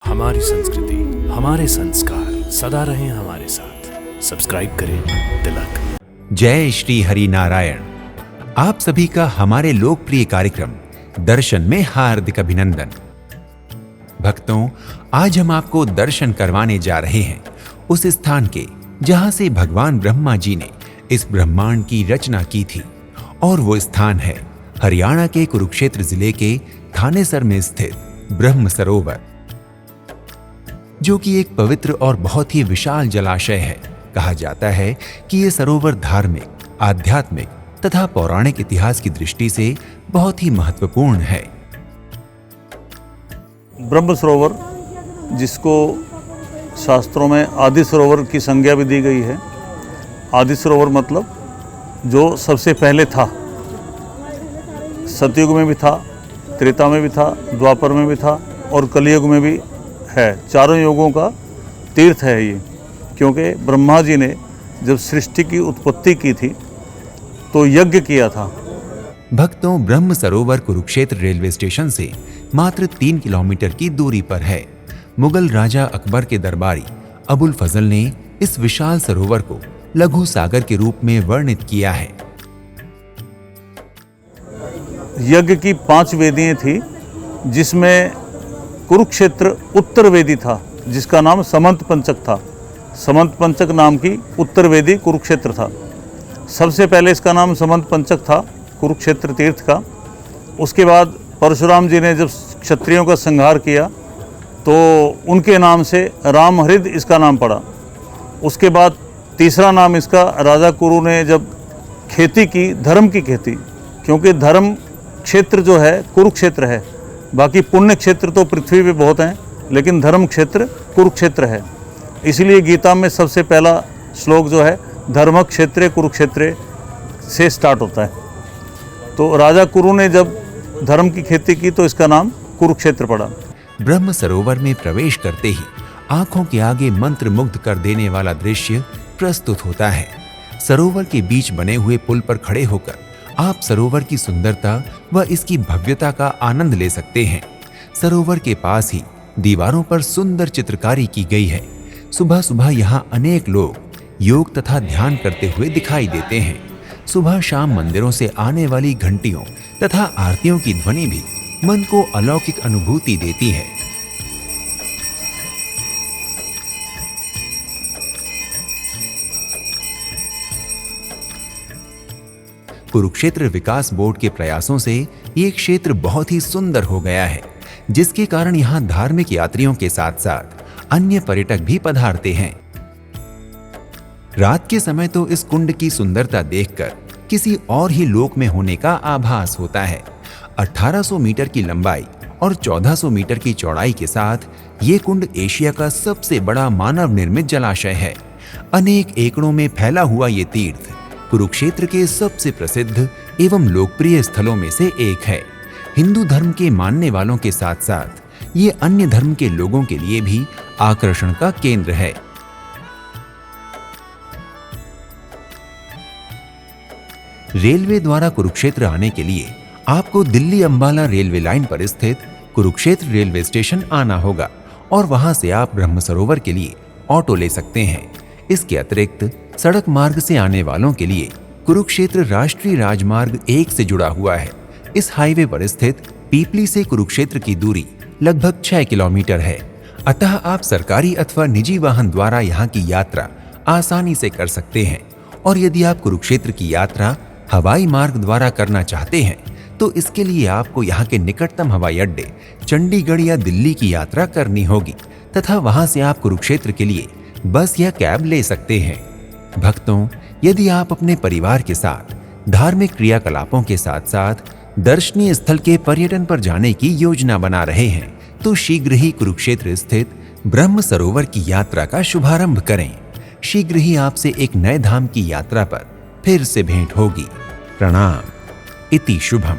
हमारी संस्कृति, हमारे संस्कार सदा रहें हमारे साथ। सब्सक्राइब करें तिलक। जय श्री हरि नारायण। आप सभी का हमारे लोकप्रिय कार्यक्रम दर्शन में हार्दिक अभिनंदन। भक्तों, आज हम आपको दर्शन करवाने जा रहे हैं उस स्थान के जहां से भगवान ब्रह्मा जी ने इस ब्रह्मांड की रचना की थी, और वो स्थान है हरियाणा के कुरुक्षेत्र जिले के थानेसर में स्थित ब्रह्म सरोवर, जो कि एक पवित्र और बहुत ही विशाल जलाशय है। कहा जाता है कि ये सरोवर धार्मिक, आध्यात्मिक तथा पौराणिक इतिहास की दृष्टि से बहुत ही महत्वपूर्ण है। ब्रह्म सरोवर, जिसको शास्त्रों में आदि सरोवर की संज्ञा भी दी गई है। आदि सरोवर मतलब जो सबसे पहले था। सतयुग में भी था, त्रेता में भी था, द्वापर में भी था और कलयुग में भी है। चारों युगों का तीर्थ है ये, क्योंकि ब्रह्मा जी ने जब सृष्टि की उत्पत्ति की थी तो यज्ञ किया था। भक्तों, ब्रह्म सरोवर कुरुक्षेत्र रेलवे स्टेशन से मात्र 3 किलोमीटर की दूरी पर है। मुगल राजा अकबर के दरबारी अबुल फजल ने इस विशाल सरोवर को लघु सागर के रूप में वर्णित किया है। यज्ञ की 5 वेदियां थी, जिसमें कुरुक्षेत्र उत्तर वेदी था, जिसका नाम समंत पंचक था। समंत पंचक नाम की उत्तर वेदी कुरुक्षेत्र था। सबसे पहले इसका नाम समंत पंचक था, कुरुक्षेत्र तीर्थ का। उसके बाद परशुराम जी ने जब क्षत्रियों का संहार किया तो उनके नाम से रामहृद इसका नाम पड़ा। उसके बाद तीसरा नाम इसका राजा कुरु ने जब खेती की, धर्म की खेती, क्योंकि धर्म क्षेत्र जो है कुरुक्षेत्र है। बाकी पुण्य क्षेत्र तो पृथ्वी पे बहुत हैं, लेकिन धर्म क्षेत्र कुरुक्षेत्र है। इसलिए गीता में सबसे पहला श्लोक जो है धर्म क्षेत्रे कुरुक्षेत्रे से स्टार्ट होता है। तो राजा कुरु ने जब धर्म की खेती की तो इसका नाम कुरुक्षेत्र पड़ा। ब्रह्म सरोवर में प्रवेश करते ही आंखों के आगे मंत्र मुग्ध कर देने वाला दृश्य प्रस्तुत होता है। सरोवर के बीच बने हुए पुल पर खड़े होकर आप सरोवर की सुंदरता व इसकी भव्यता का आनंद ले सकते हैं। सरोवर के पास ही दीवारों पर सुंदर चित्रकारी की गई है। सुबह सुबह यहाँ अनेक लोग योग तथा ध्यान करते हुए दिखाई देते हैं। सुबह शाम मंदिरों से आने वाली घंटियों तथा आरतियों की ध्वनि भी मन को अलौकिक अनुभूति देती है। कुरुक्षेत्र विकास बोर्ड के प्रयासों से ये क्षेत्र बहुत ही सुंदर हो गया है, जिसके कारण यहाँ धार्मिक यात्रियों के साथ साथ अन्य पर्यटक भी पधारते हैं। रात के समय तो इस कुंड की सुंदरता देखकर किसी और ही लोक में होने का आभास होता है। 1800 मीटर की लंबाई और 1400 मीटर की चौड़ाई के साथ ये कुंड एशिया का सबसे बड़ा मानव निर्मित जलाशय है। अनेक एकड़ों में फैला हुआ ये तीर्थ कुरुक्षेत्र के सबसे प्रसिद्ध एवं लोकप्रिय स्थलों में से एक है। हिंदू धर्म के मानने वालों के साथ साथ ये अन्य धर्म के लोगों के लिए भी आकर्षण का केंद्र है। रेलवे द्वारा कुरुक्षेत्र आने के लिए आपको दिल्ली अंबाला रेलवे लाइन पर स्थित कुरुक्षेत्र रेलवे स्टेशन आना होगा, और वहां से आप ब्रह्म सरोवर के लिए ऑटो ले सकते हैं। इसके अतिरिक्त सड़क मार्ग से आने वालों के लिए कुरुक्षेत्र राष्ट्रीय राजमार्ग 1 से जुड़ा हुआ है। इस हाईवे पर स्थित पीपली से कुरुक्षेत्र की दूरी लगभग 6 किलोमीटर है। अतः आप सरकारी अथवा निजी वाहन द्वारा यहाँ की यात्रा आसानी से कर सकते हैं। और यदि आप कुरुक्षेत्र की यात्रा हवाई मार्ग द्वारा करना चाहते हैं तो इसके लिए आपको यहाँ के निकटतम हवाई अड्डे चंडीगढ़ या दिल्ली की यात्रा करनी होगी, तथा वहां से आप कुरुक्षेत्र के लिए बस या कैब ले सकते हैं। भक्तों, यदि आप अपने परिवार के साथ धार्मिक क्रियाकलापों के साथ साथ दर्शनीय स्थल के पर्यटन पर जाने की योजना बना रहे हैं तो शीघ्र ही कुरुक्षेत्र स्थित ब्रह्म सरोवर की यात्रा का शुभारंभ करें। शीघ्र ही आपसे एक नए धाम की यात्रा पर फिर से भेंट होगी। प्रणाम। इति शुभम।